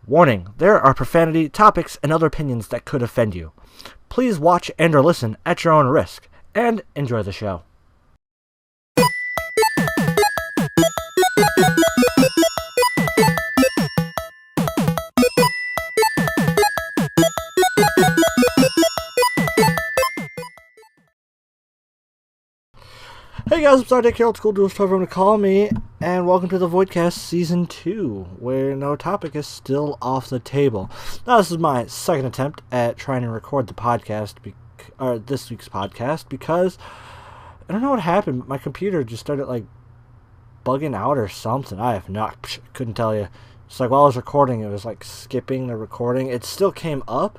Warning, there are profanity, topics, and other opinions that could offend you. Please watch and or listen at your own risk, and enjoy the show. Hey guys, it's RDiK here, Old School Duelist, whoever you want to call me, and welcome to the Voidcast Season 2, where no topic is still off the table. Now, this is my second attempt at trying to record the podcast, this week's podcast, because I don't know what happened. My computer just started, bugging out or something. I have not, couldn't tell you. It's like while I was recording, it was, skipping the recording. It still came up.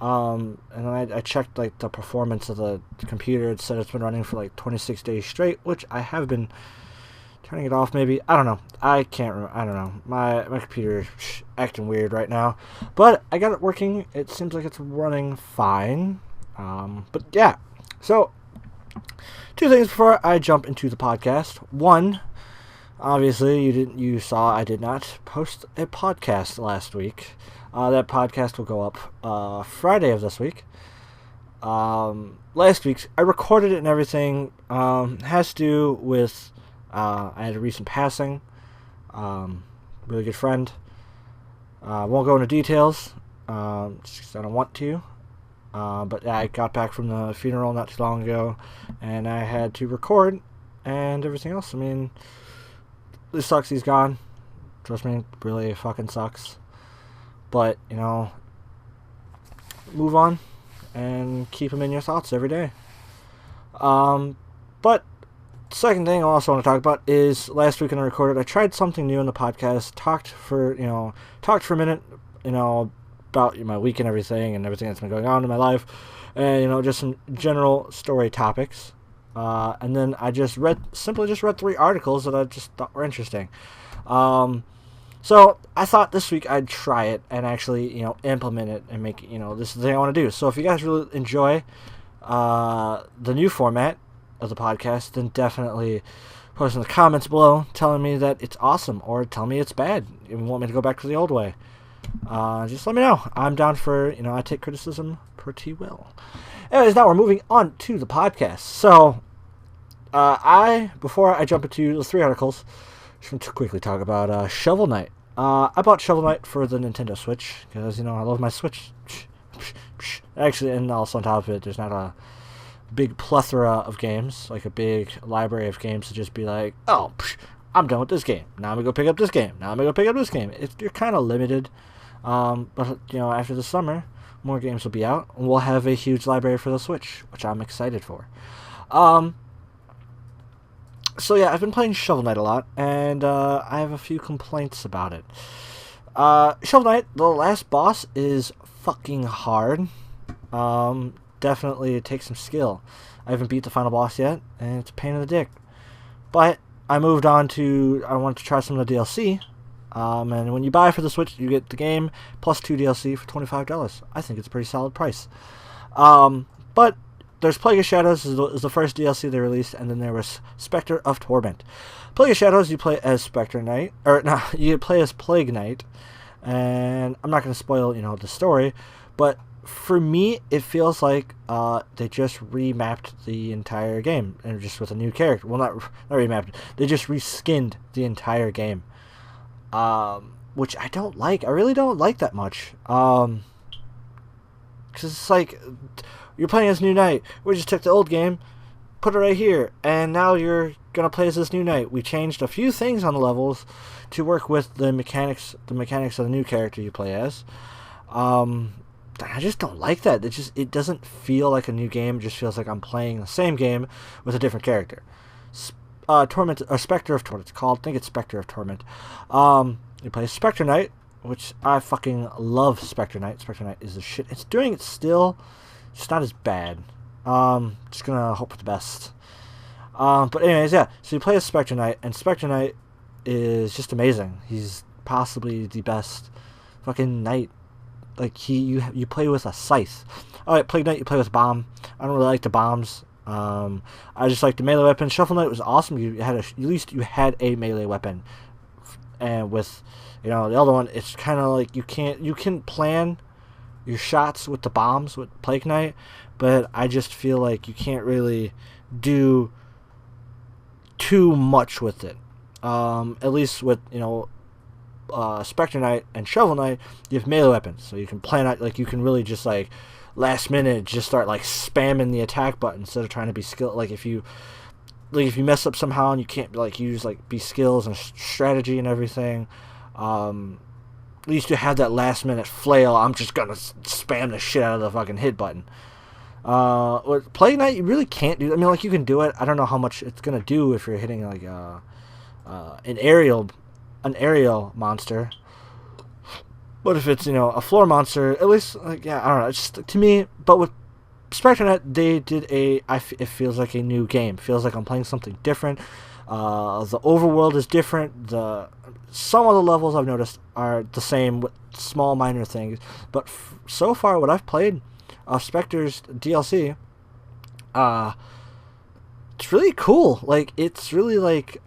And then I checked the performance of the computer. It said it's been running for 26 days straight, which I have been turning it off maybe. I don't know. I can't remember. I don't know. My computer is acting weird right now. But I got it working. It seems like it's running fine. But yeah. So, two things before I jump into the podcast. One, obviously you saw I did not post a podcast last week. That podcast will go up Friday of this week. Last week's, I recorded it and everything. Has to do with, I had a recent passing. Really good friend. Won't go into details, just I don't want to. But yeah, I got back from the funeral not too long ago, and I had to record and everything else. I mean, this sucks, he's gone. Trust me, really fucking sucks. But, move on and keep them in your thoughts every day. But second thing I also want to talk about is last week when I recorded, I tried something new in the podcast, talked for a minute, about my week and everything that's been going on in my life, and, just some general story topics. And then I simply just read 3 articles that I just thought were interesting. So I thought this week I'd try it and actually, implement it and make it, this is the thing I want to do. So if you guys really enjoy the new format of the podcast, then definitely post in the comments below telling me that it's awesome or tell me it's bad and want me to go back to the old way. Just let me know. I'm down for, I take criticism pretty well. Anyways, now we're moving on to the podcast. So before I jump into the 3 articles, just want to quickly talk about Shovel Knight. I bought Shovel Knight for the Nintendo Switch because, I love my Switch. Actually, and also on top of it, there's not a big plethora of games, like a big library of games to just be like, oh, I'm done with this game. Now I'm going to go pick up this game. Now I'm going to go pick up this game. You're kind of limited. But, after the summer, more games will be out, and we'll have a huge library for the Switch, which I'm excited for. So yeah, I've been playing Shovel Knight a lot, and I have a few complaints about it. Shovel Knight, the last boss is fucking hard. Definitely it takes some skill. I haven't beat the final boss yet, and it's a pain in the dick. But I moved on to, I wanted to try some of the DLC. And when you buy for the Switch, you get the game plus 2 DLC for $25. I think it's a pretty solid price. But there's Plague of Shadows is the first DLC they released, and then there was Spectre of Torment. Plague of Shadows, you play as Spectre Knight, you play as Plague Knight, and I'm not going to spoil, the story, but for me, it feels like they just remapped the entire game, and just with a new character. Well, not remapped, they just reskinned the entire game, which I don't like. I really don't like that much, because it's like, you're playing as New Knight. We just took the old game, put it right here, and now you're gonna play as this New Knight. We changed a few things on the levels to work with the mechanics of the new character you play as. I just don't like that. It doesn't feel like a new game. It just feels like I'm playing the same game with a different character. Torment, or Spectre of Torment, it's called. I think it's Spectre of Torment. You play Spectre Knight, which I fucking love. Spectre Knight. Spectre Knight is the shit. It's doing it still. It's not as bad. Just gonna hope for the best. But anyways, yeah. So you play as Spectre Knight, and Spectre Knight is just amazing. He's possibly the best fucking knight. You play with a scythe. Alright, Plague Knight, you play with bomb. I don't really like the bombs. I just like the melee weapon. Shovel Knight was awesome. At least you had a melee weapon, and with You know, the other one, it's kind of like you can plan your shots with the bombs with Plague Knight, but I just feel like you can't really do too much with it. At least with, you know, Spectre Knight and Shovel Knight, you have melee weapons, so you can plan out, like, you can really just, like, last minute just start, like, spamming the attack button instead of trying to be skilled. Like, if you mess up somehow and you can't, like, use, like, be skills and strategy and everything, at least you have that last minute flail, I'm just gonna spam the shit out of the fucking hit button. With Plague Knight, you really can't do. I mean, like, you can do it. I don't know how much it's gonna do if you're hitting, like, an aerial monster. But if it's, you know, a floor monster, at least, like, yeah, I don't know. It's just, to me, but with Spectre Knight, they did it feels like a new game. It feels like I'm playing something different. The overworld is different. Some of the levels I've noticed are the same with small minor things. But so far, what I've played of Spectre's DLC, it's really cool. Like, it's really, like,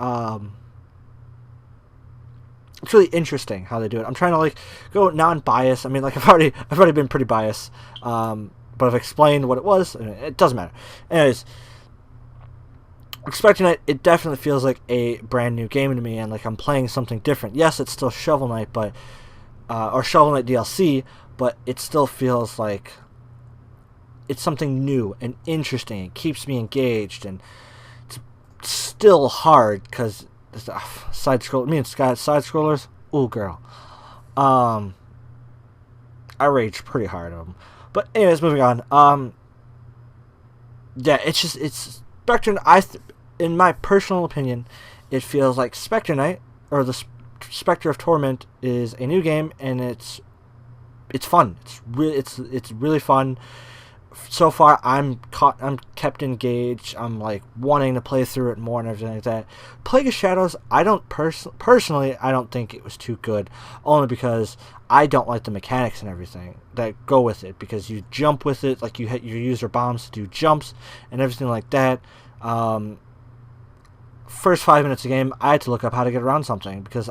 it's really interesting how they do it. I'm trying to, like, go non-biased. I mean, like, I've already been pretty biased, but I've explained what it was. I mean, it doesn't matter. Anyways, Spectre Knight, it definitely feels like a brand new game to me, and like I'm playing something different. Yes, it's still Shovel Knight, but or Shovel Knight DLC, but it still feels like it's something new and interesting. It keeps me engaged, and it's still hard because side scroll. Me and Scott side scrollers. Ooh, girl. I rage pretty hard on them. But anyways, moving on. Yeah, it's Spectre. In my personal opinion, it feels like Spectre Knight, or the Spectre of Torment, is a new game, and it's fun. It's really fun. So far, I'm kept engaged. I'm like wanting to play through it more and everything like that. Plague of Shadows, I don't personally, I don't think it was too good, only because I don't like the mechanics and everything that go with it. Because you jump with it, like you use your bombs to do jumps and everything like that. First 5 minutes of the game, I had to look up how to get around something because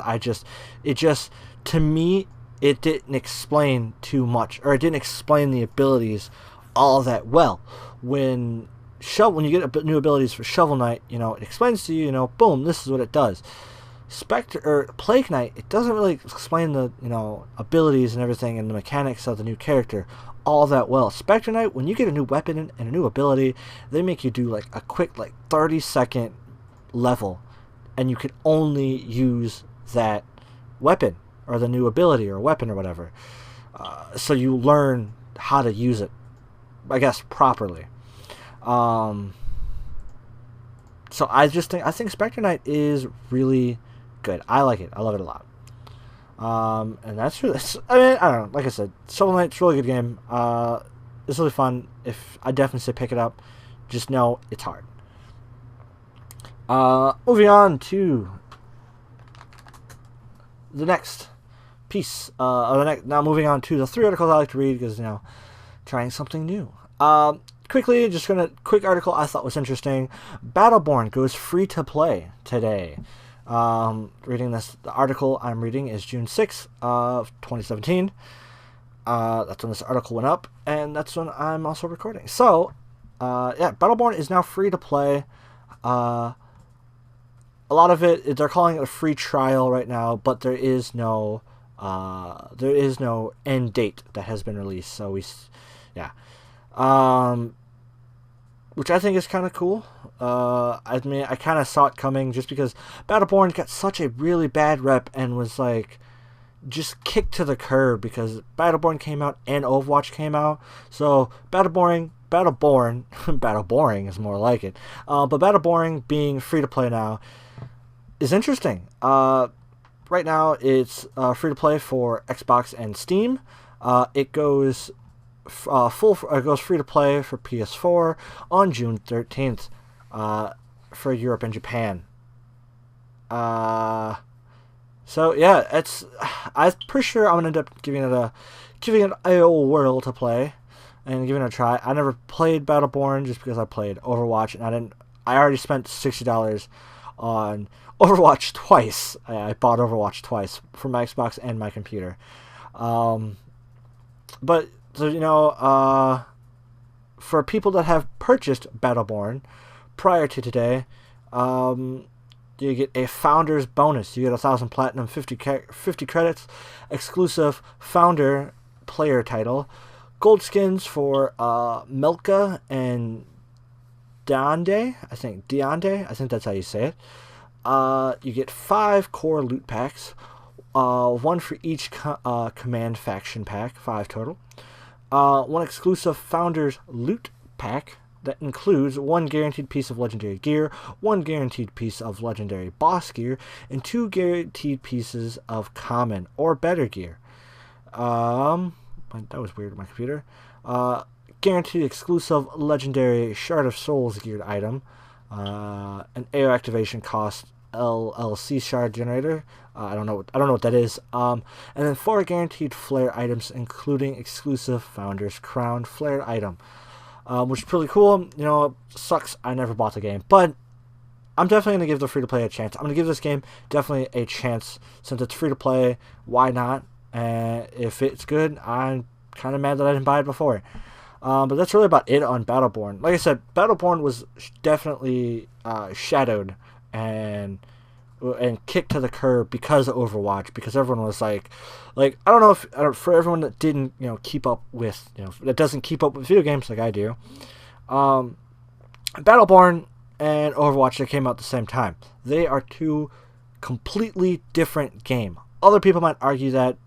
to me, it didn't explain too much, or it didn't explain the abilities all that well. When you get new abilities for Shovel Knight, you know, it explains to you, you know, boom, this is what it does. Spectre or Plague Knight, it doesn't really explain the, you know, abilities and everything and the mechanics of the new character all that well. Spectre Knight, when you get a new weapon and a new ability, they make you do like a quick, like 30-second level, and you can only use that weapon or the new ability or weapon or whatever. So you learn how to use it, I guess, properly. So I think Spectre Knight is really good. I like it. I love it a lot. And that's really, I mean, I don't know. Like I said, Shovel Knight's a really good game. It's really fun. I definitely say pick it up. Just know it's hard. Moving on to the next piece. Now moving on to the 3 articles I like to read because, you know, trying something new. Quickly, quick article I thought was interesting. Battleborn goes free to play today. Reading this, the article I'm reading is June 6th of 2017. That's when this article went up, and that's when I'm also recording. So, yeah, Battleborn is now free to play. A lot of it, they're calling it a free trial right now, but there is no end date that has been released. So yeah. Which I think is kind of cool. I mean, I kind of saw it coming just because Battleborn got such a really bad rep and was like just kicked to the curb because Battleborn came out and Overwatch came out. So Battleborn is more like it. But Battleborn being free to play now is interesting. Right now it's free to play for Xbox and Steam. It goes free to play for PS4 on June 13th for Europe and Japan. So yeah, I'm pretty sure I'm gonna end up giving it a whirl to play and giving it a try. I never played Battleborn just because I played Overwatch and I already spent $60 on Overwatch twice. I bought Overwatch twice for my Xbox and my computer. But so for people that have purchased Battleborn prior to today, you get a Founders bonus. You get 1,000 platinum, 50 credits, exclusive Founder player title, gold skins for Melka and Deande. I think that's how you say it. You get 5 core loot packs, 1 for each command faction pack, 5 total. 1 exclusive Founders loot pack that includes 1 guaranteed piece of legendary gear, 1 guaranteed piece of legendary boss gear, and 2 guaranteed pieces of common or better gear. That was weird on my computer. Guaranteed exclusive legendary Shard of Souls geared item, an AO activation cost LLC shard generator. I don't know what that is. And then 4 guaranteed flare items, including exclusive Founders Crown flare item, which is pretty cool. Sucks I never bought the game, but I'm definitely going to give the free-to-play a chance. I'm going to give this game definitely a chance since it's free-to-play. Why not? And if it's good, I'm kind of mad that I didn't buy it before. But that's really about it on Battleborn. Like I said, Battleborn was definitely shadowed and kicked to the curb because of Overwatch, because everyone was like I don't know if for everyone that didn't keep up with that doesn't keep up with video games like I do, Battleborn and Overwatch, they came out at the same time. They are 2 completely different games. Other people might argue that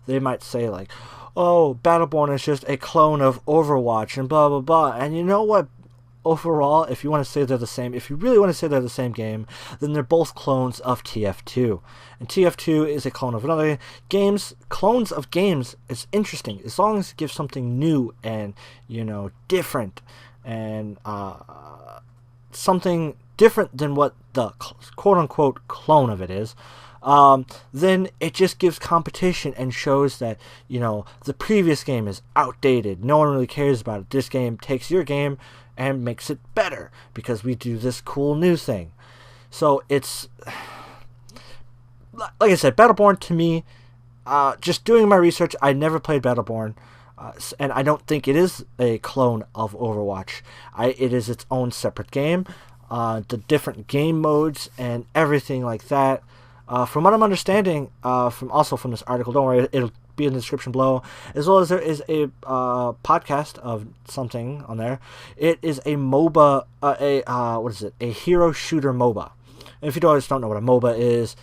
they might say like, oh, Battleborn is just a clone of Overwatch and blah blah blah, and you know what? Overall, if you want to say they're the same, if you really want to say they're the same game, then they're both clones of TF2. And TF2 is a clone of another. Clones of games is interesting as long as it gives something new and, different and something different than what the quote-unquote clone of it is. Then it just gives competition and shows that, the previous game is outdated. No one really cares about it. This game takes your game and makes it better because we do this cool new thing. So it's, like I said, Battleborn to me, just doing my research, I never played Battleborn, and I don't think it is a clone of Overwatch. It is its own separate game. The different game modes and everything like that. From what I'm understanding, from this article, don't worry, it'll be in the description below, as well as there is a podcast of something on there. It is a MOBA, a hero shooter MOBA. And if you don't know what a MOBA is,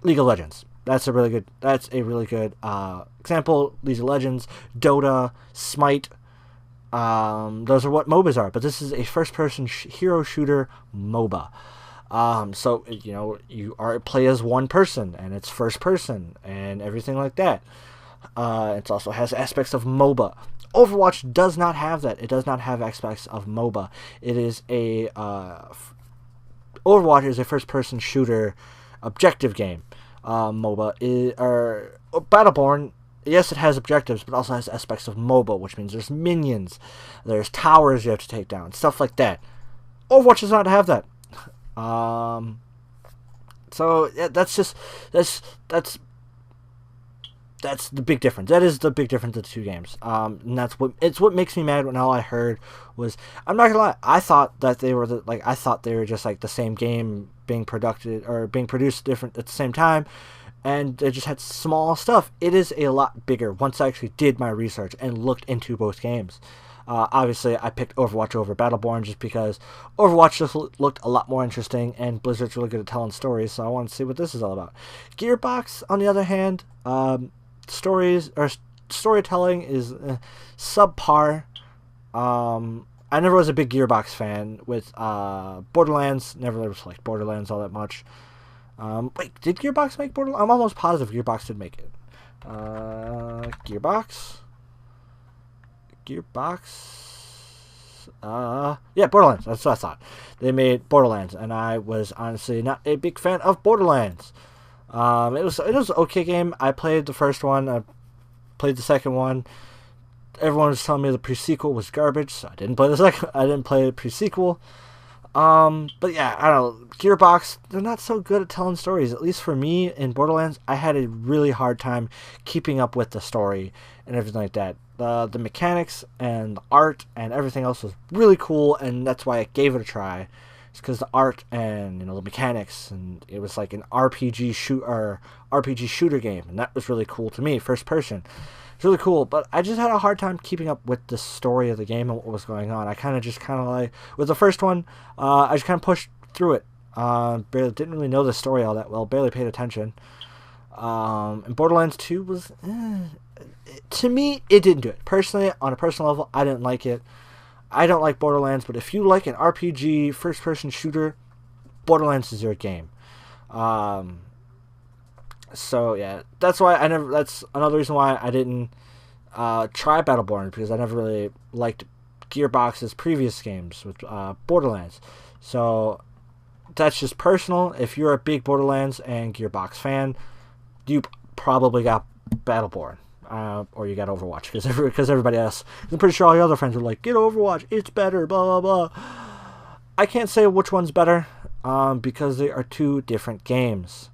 League of Legends. That's a really good example. League of Legends, Dota, Smite. Those are what MOBAs are. But this is a first-person hero shooter MOBA. So you play as one person, and it's first person, and everything like that. It also has aspects of MOBA. Overwatch does not have that. It does not have aspects of MOBA. It is Overwatch is a first-person shooter objective game. Battleborn, yes, it has objectives, but also has aspects of MOBA, which means there's minions, there's towers you have to take down, stuff like that. Overwatch does not have that. So yeah, that's the big difference. That is the big difference of the 2 games. And that's what makes me mad when all I heard was, I'm not gonna lie, I thought that they were just like the same game being produced different at the same time, and they just had small stuff. It is a lot bigger once I actually did my research and looked into both games. Obviously, I picked Overwatch over Battleborn just because Overwatch just looked a lot more interesting, and Blizzard's really good at telling stories, so I wanted to see what this is all about. Gearbox, on the other hand, storytelling is subpar. I never was a big Gearbox fan with Borderlands. Never liked Borderlands all that much. Wait, did Gearbox make Borderlands? I'm almost positive Gearbox did make it. Gearbox. Yeah, Borderlands. That's what I thought. They made Borderlands, and I was honestly not a big fan of Borderlands. It was an okay game. I played the first one. I played the second one. Everyone was telling me the pre-sequel was garbage, so I didn't play the second. I didn't play the pre-sequel. But yeah, I don't know. Gearbox, they're not so good at telling stories. At least for me in Borderlands, I had a really hard time keeping up with the story and everything like that. The mechanics and the art and everything else was really cool, and that's why I gave it a try. It's because the art and the mechanics, and it was like an RPG shooter game, and that was really cool to me, first person. It's really cool, but I just had a hard time keeping up with the story of the game and what was going on. I kind of like, with the first one, I just kind of pushed through it. Barely didn't really know the story all that well, barely paid attention. And Borderlands 2 was, to me, it didn't do it. Personally, on a personal level, I didn't like it. I don't like Borderlands, but if you like an RPG, first-person shooter, Borderlands is your game. So yeah, that's another reason why I didn't try Battleborn, because I never really liked Gearbox's previous games with Borderlands. So that's just personal. If you're a big Borderlands and Gearbox fan, you probably got Battleborn. Or you got Overwatch, because everybody else, I'm pretty sure all your other friends were like, get Overwatch, it's better, blah, blah, blah. I can't say which one's better, because they are two different games.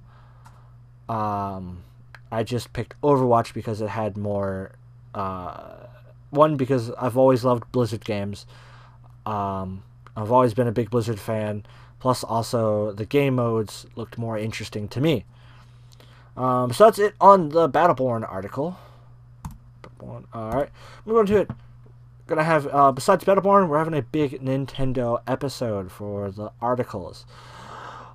I just picked Overwatch because it had more, one, because I've always loved Blizzard games. I've always been a big Blizzard fan, plus also the game modes looked more interesting to me. So that's it on the Battleborn article. Alright, move on to it. Gonna have, besides Battleborn, we're having a big Nintendo episode for the articles.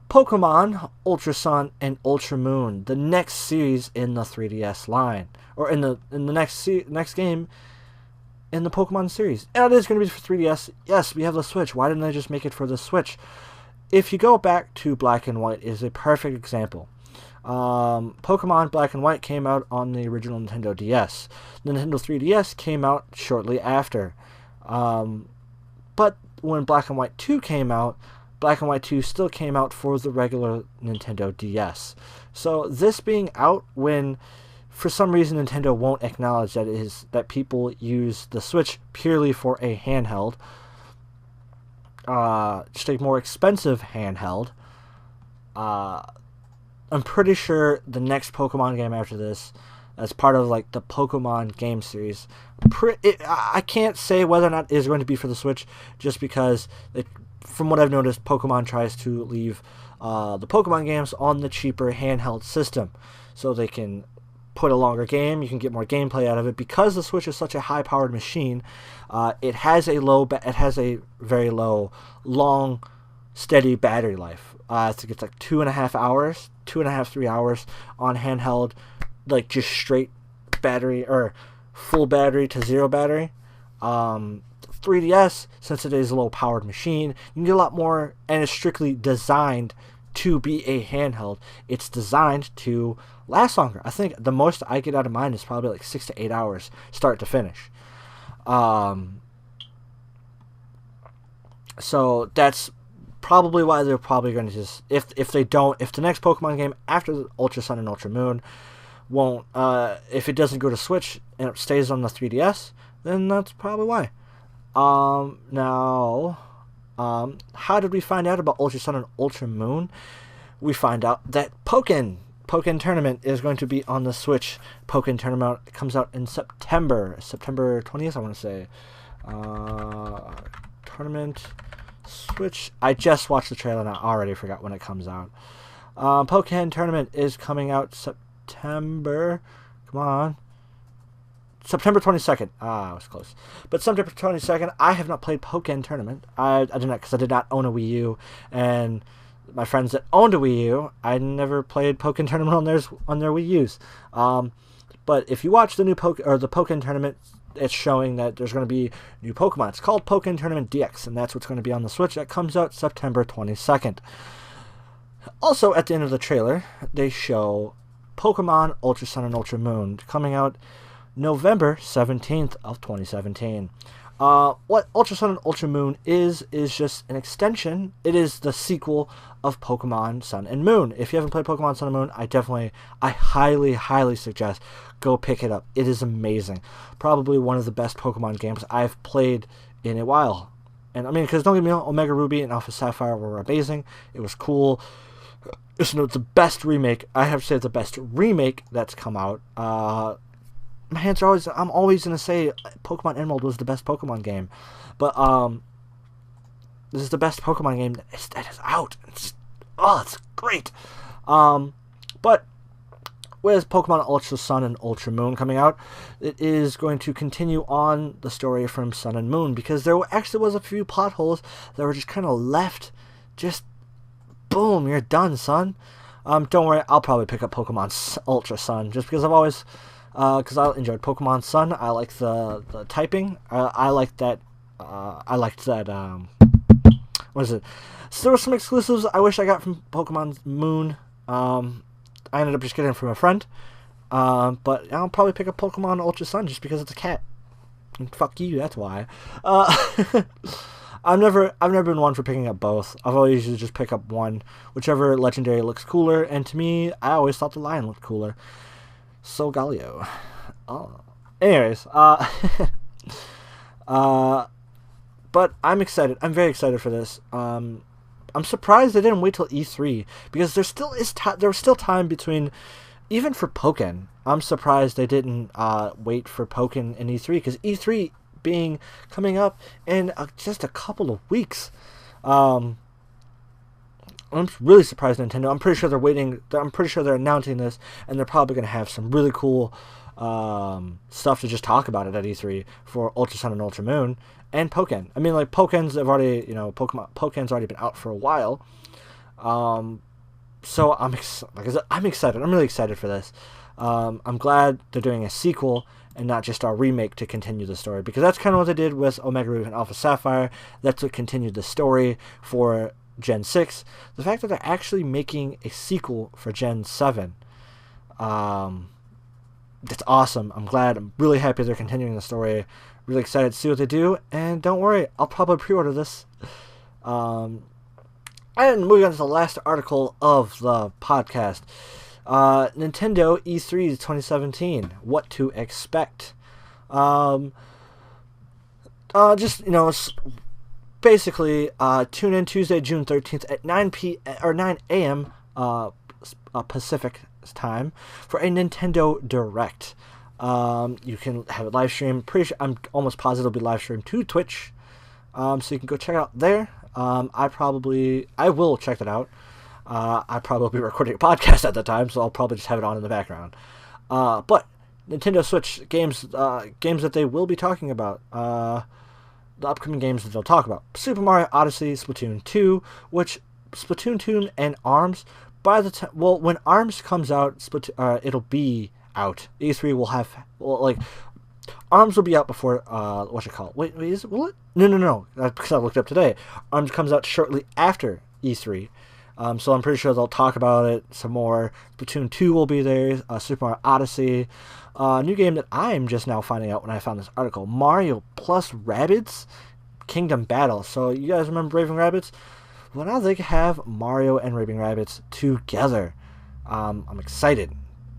Pokemon, Ultra Sun, and Ultra Moon, the next series in the 3DS line, or in the next game in the Pokemon series. And it is going to be for 3DS. Yes, we have the Switch. Why didn't they just make it for the Switch? If you go back to Black and White, is a perfect example. Pokemon Black and White came out on the original Nintendo DS. The Nintendo 3DS came out shortly after. But when Black and White 2 came out, Black and White 2 still came out for the regular Nintendo DS. So this being out when, for some reason, Nintendo won't acknowledge that people use the Switch purely for a handheld, just a more expensive handheld. I'm pretty sure the next Pokemon game after this, as part of like the Pokemon game series, I can't say whether or not it is going to be for the Switch, just because from what I've noticed, Pokemon tries to leave the Pokemon games on the cheaper handheld system, so they can put a longer game. You can get more gameplay out of it, because the Switch is such a high-powered machine. It has a very low, long, steady battery life. I think it's like 2.5 hours, 3 hours on handheld, like just straight battery or full battery to zero battery. 3DS, since it is a low-powered machine, you can get a lot more, and it's strictly designed to be a handheld. It's designed to last longer. I think the most I get out of mine is probably like 6 to 8 hours, start to finish. So that's probably why they're probably going to just, if the next Pokemon game after Ultra Sun and Ultra Moon won't, if it doesn't go to Switch and it stays on the 3DS, then that's probably why. Now, how did we find out about Ultra Sun and Ultra Moon? We find out that Pokken Tournament is going to be on the Switch. Pokken Tournament comes out in September 20th, I want to say. Tournament Switch. I just watched the trailer and I already forgot when it comes out. Pokken Tournament is coming out September. Come on. September 22nd. I was close. But September 22nd, I have not played Pokken Tournament. I did not, because I did not own a Wii U. And my friends that owned a Wii U, I never played Pokken Tournament on their Wii U's. But if you watch the new the Pokken Tournament, it's showing that there's going to be new Pokemon. It's called Pokken Tournament DX, and that's what's going to be on the Switch. That comes out September 22nd. Also, at the end of the trailer, they show Pokemon Ultra Sun and Ultra Moon coming out November 17th of 2017. What Ultra Sun and Ultra Moon is just an extension. It is the sequel of Pokemon Sun and Moon. If you haven't played Pokemon Sun and Moon, I highly, highly suggest go pick it up. It is amazing. Probably one of the best Pokemon games I've played in a while. And I mean, because don't get me wrong, Omega Ruby and Alpha Sapphire were amazing. It was cool. It's the best remake. I have to say it's the best remake that's come out. My hands are always. I'm always gonna say Pokemon Emerald was the best Pokemon game, but this is the best Pokemon game that is out. It's great. But with Pokemon Ultra Sun and Ultra Moon coming out, it is going to continue on the story from Sun and Moon, because there actually was a few plot holes that were just kind of left. Just boom, you're done, son. Don't worry, I'll probably pick up Pokemon Ultra Sun just because I've always, because I enjoyed Pokemon Sun. I like the typing. I liked that. What is it? So there were some exclusives I wish I got from Pokemon Moon. I ended up just getting it from a friend. But I'll probably pick up Pokemon Ultra Sun just because it's a cat. And fuck you, that's why. I've never been one for picking up both. I've always usually just pick up one, whichever legendary looks cooler. And to me, I always thought the lion looked cooler. So Galio. Oh. Anyways, but I'm excited. I'm very excited for this. I'm surprised they didn't wait till E3, because there was still time between, even for Pokken. I'm surprised they didn't wait for Pokken and E3, because E3 coming up in just a couple of weeks. I'm really surprised Nintendo. I'm pretty sure they're waiting. I'm pretty sure they're announcing this, and they're probably going to have some really cool stuff to just talk about it at E3 for Ultra Sun and Ultra Moon and Pokken. I mean, like, Pokken's have already, Pokken's already been out for a while. So I'm excited. I'm really excited for this. I'm glad they're doing a sequel and not just a remake to continue the story, because that's kind of what they did with Omega Ruby and Alpha Sapphire. That's what continued the story for Gen 6. The fact that they're actually making a sequel for Gen 7, that's awesome. I'm glad. I'm really happy they're continuing the story. Really excited to see what they do. And don't worry, I'll probably pre-order this. And moving on to the last article of the podcast. Nintendo E3 2017. What to expect. Basically, tune in Tuesday, June 13th at 9 a.m. Pacific time for a Nintendo Direct. You can have it live stream. I'm almost positive it'll be live streamed to Twitch. So you can go check it out there. I will check that out. I probably will be recording a podcast at the time, so I'll probably just have it on in the background. But Nintendo Switch games that they will be talking about. The upcoming games that they'll talk about: Super Mario Odyssey, Splatoon 2, which Splatoon 2 and ARMS, when ARMS comes out, it'll be out. E3 will have, ARMS will be out before, Wait, will it? No. Because I looked up today. ARMS comes out shortly after E3. So I'm pretty sure they'll talk about it some more. Splatoon 2 will be there. Super Mario Odyssey. New game that I'm just now finding out when I found this article. Mario plus Rabbids Kingdom Battle. So you guys remember Raving Rabbids? Well, now they have Mario and Raving Rabbids together. I'm excited.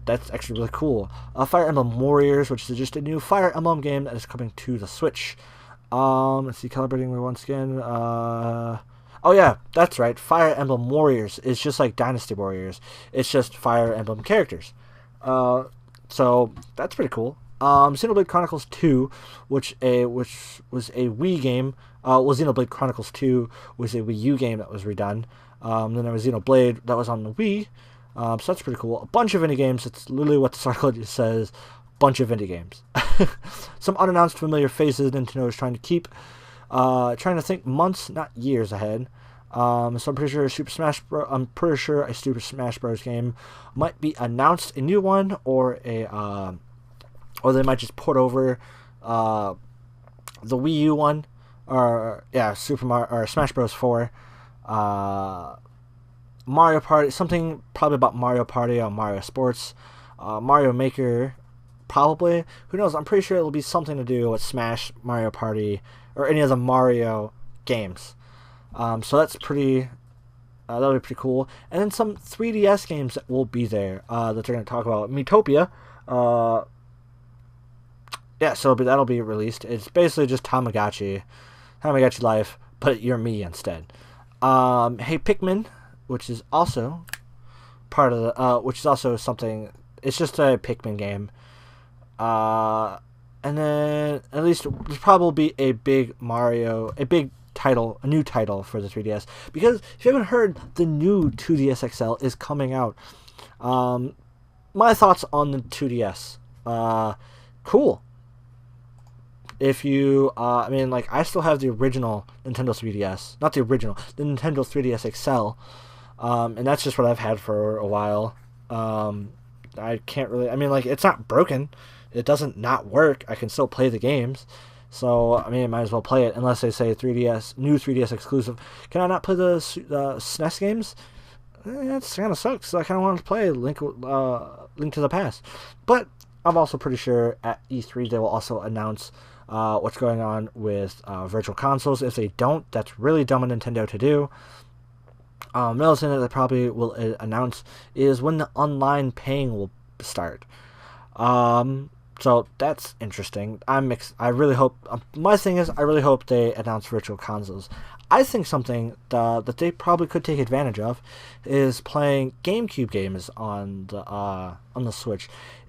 That's actually really cool. Fire Emblem Warriors, which is just a new Fire Emblem game that is coming to the Switch. Let's see, calibrating once again. Oh yeah, that's right. Fire Emblem Warriors is just like Dynasty Warriors. It's just Fire Emblem characters. So that's pretty cool. Xenoblade Chronicles 2, which was a Wii game. Xenoblade Chronicles 2 was a Wii U game that was redone. Then there was Xenoblade that was on the Wii. So that's pretty cool. A bunch of indie games. It's literally what the article just says. Bunch of indie games. Some unannounced familiar faces Nintendo is trying to keep. Trying to think months, not years ahead. So I'm pretty sure a Super Smash Bros. Game might be announced, a new one, or they might just port over the Wii U one, or Smash Bros. 4. Mario Party, something probably about Mario Party or Mario Sports. Mario Maker, probably. Who knows? I'm pretty sure it'll be something to do with Smash, Mario Party, or any of the Mario games. So that's that'll be pretty cool. And then some 3DS games that will be there that they're going to talk about. Miitopia. So that'll be released. It's basically just Tamagotchi. How I Got Your Life, but you're me instead. Hey Pikmin, which is also part of the, which is also something. It's just a Pikmin game. And then at least there's probably be a big title, a new title for the 3DS. Because if you haven't heard, the new 2DS XL is coming out. My thoughts on the 2DS. Cool. If you, I still have the original Nintendo 3DS. Not the original, the Nintendo 3DS XL. And that's just what I've had for a while. I can't really, it's not broken. It doesn't not work. I can still play the games. So, I might as well play it, unless they say new 3DS exclusive. Can I not play the SNES games? That kind of sucks. I kind of wanted to play Link to the Past. But I'm also pretty sure at E3 they will also announce what's going on with virtual consoles. If they don't, that's really dumb of Nintendo to do. Another thing that they probably will announce is when the online paying will start. So that's interesting. I'm mixed. I really hope. My thing is, I really hope they announce virtual consoles. I think something that they probably could take advantage of is playing GameCube games on the Switch.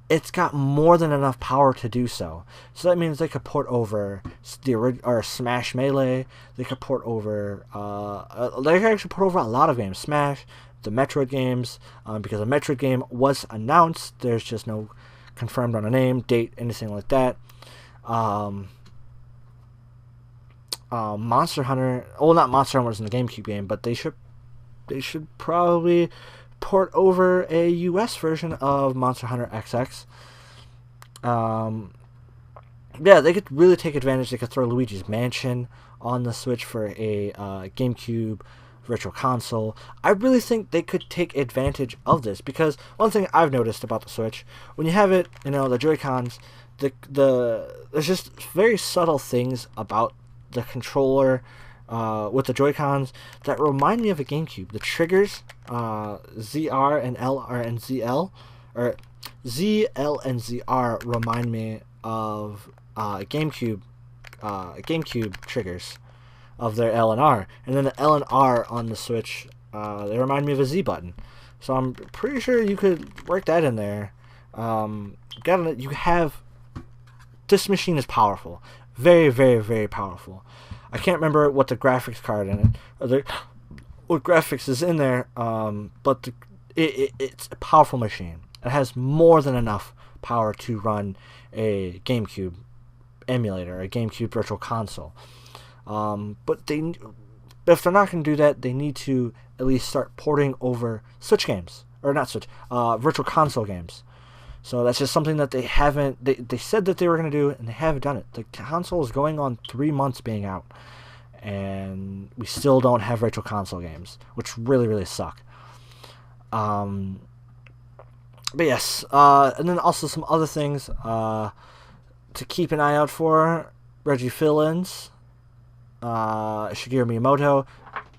It's got more than enough power to do so. So that means they could port over Smash Melee. They could port over. They could actually port over a lot of games. Smash, the Metroid games, because a Metroid game was announced. There's just no confirmed on a name, date, anything like that. Monster Hunter. Well, not Monster Hunter was in the GameCube game, but they should probably port over a US version of Monster Hunter XX. Yeah, they could really take advantage. They could throw Luigi's Mansion on the Switch for a GameCube virtual console. I really think they could take advantage of this, because one thing I've noticed about the Switch, when you have it, the Joy-Cons, there's just very subtle things about the controller with the Joy-Cons that remind me of a GameCube. The triggers, ZR and LR and ZL, or ZL and ZR remind me of GameCube triggers of their L and R, and then the L and R on the Switch, they remind me of a Z button. So I'm pretty sure you could work that in there. This machine is powerful, very, very, very powerful. I can't remember what the graphics card in it, what graphics is in there, but it's a powerful machine. It has more than enough power to run a GameCube emulator, a GameCube virtual console. But if they're not going to do that, they need to at least start porting over Switch games, or not Switch, virtual console games. So that's just something that they haven't. They said that they were going to do it, and they haven't done it. The console is going on 3 months being out, and we still don't have virtual console games, which really, really suck. But yes, and then also some other things to keep an eye out for. Reggie Fils-Aim's. Shigeru Miyamoto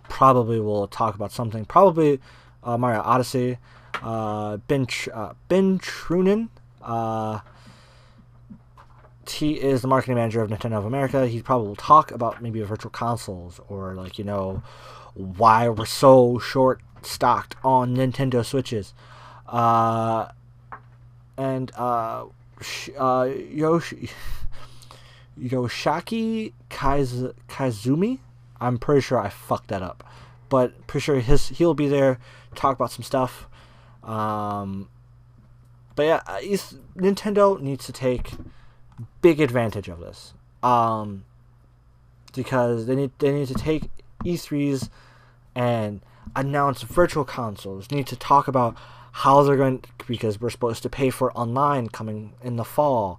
probably will talk about something. Probably Mario Odyssey. Ben Trunen. He is the marketing manager of Nintendo of America. He probably will talk about maybe virtual consoles, or why we're so short stocked on Nintendo Switches. Yoshaki Kaizumi, I'm pretty sure I fucked that up, but pretty sure he'll be there to talk about some stuff. But yeah, Nintendo needs to take big advantage of this, because they need to take E3s and announce virtual consoles. Need to talk about how they're going, because we're supposed to pay for online coming in the fall.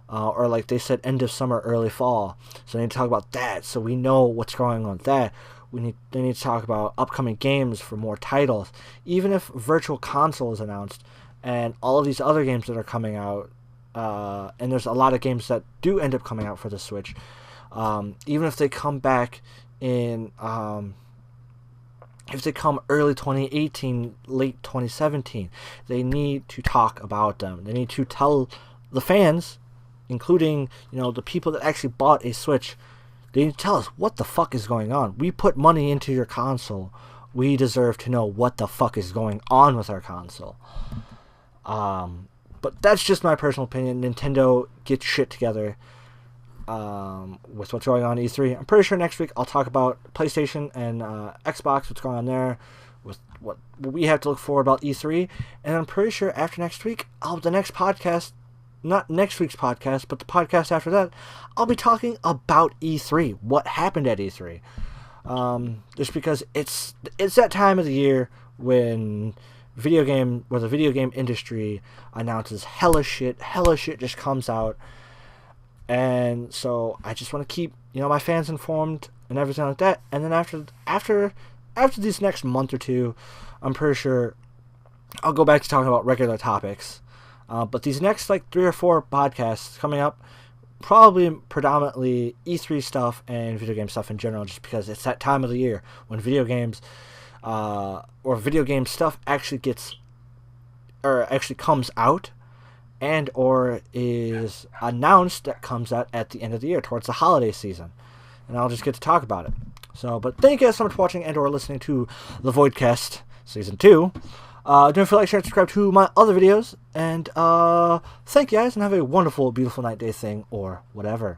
Or like they said, end of summer, early fall. So they need to talk about that, so we know what's going on with that. They need to talk about upcoming games for more titles. Even if Virtual Console is announced, and all of these other games that are coming out, and there's a lot of games that do end up coming out for the Switch. Even if they come back in, if they come early 2018, late 2017, they need to talk about them. They need to tell the fans, including the people that actually bought a Switch, They need to tell us what the fuck is going on. We put money into your console. We deserve to know what the fuck is going on with our console. But that's just my personal opinion. Nintendo, get shit together with what's going on at E3. I'm pretty sure next week I'll talk about PlayStation and Xbox, what's going on there, with what we have to look for about E3. And I'm pretty sure after next week, the next podcast, not next week's podcast, but the podcast after that, I'll be talking about E3, what happened at E3. Just because it's that time of the year when the video game industry announces hella shit just comes out, and so I just want to keep my fans informed and everything like that. And then after this next month or two, I'm pretty sure I'll go back to talking about regular topics. But these next 3 or 4 podcasts coming up, probably predominantly E3 stuff and video game stuff in general, just because it's that time of the year when video games or video game stuff actually comes out and or is announced that comes out at the end of the year towards the holiday season, and I'll just get to talk about it. So, but thank you guys so much for watching and or listening to the Voidcast Season 2. Don't feel like, share, and subscribe to my other videos. And thank you guys, and have a wonderful, beautiful night, day, thing, or whatever.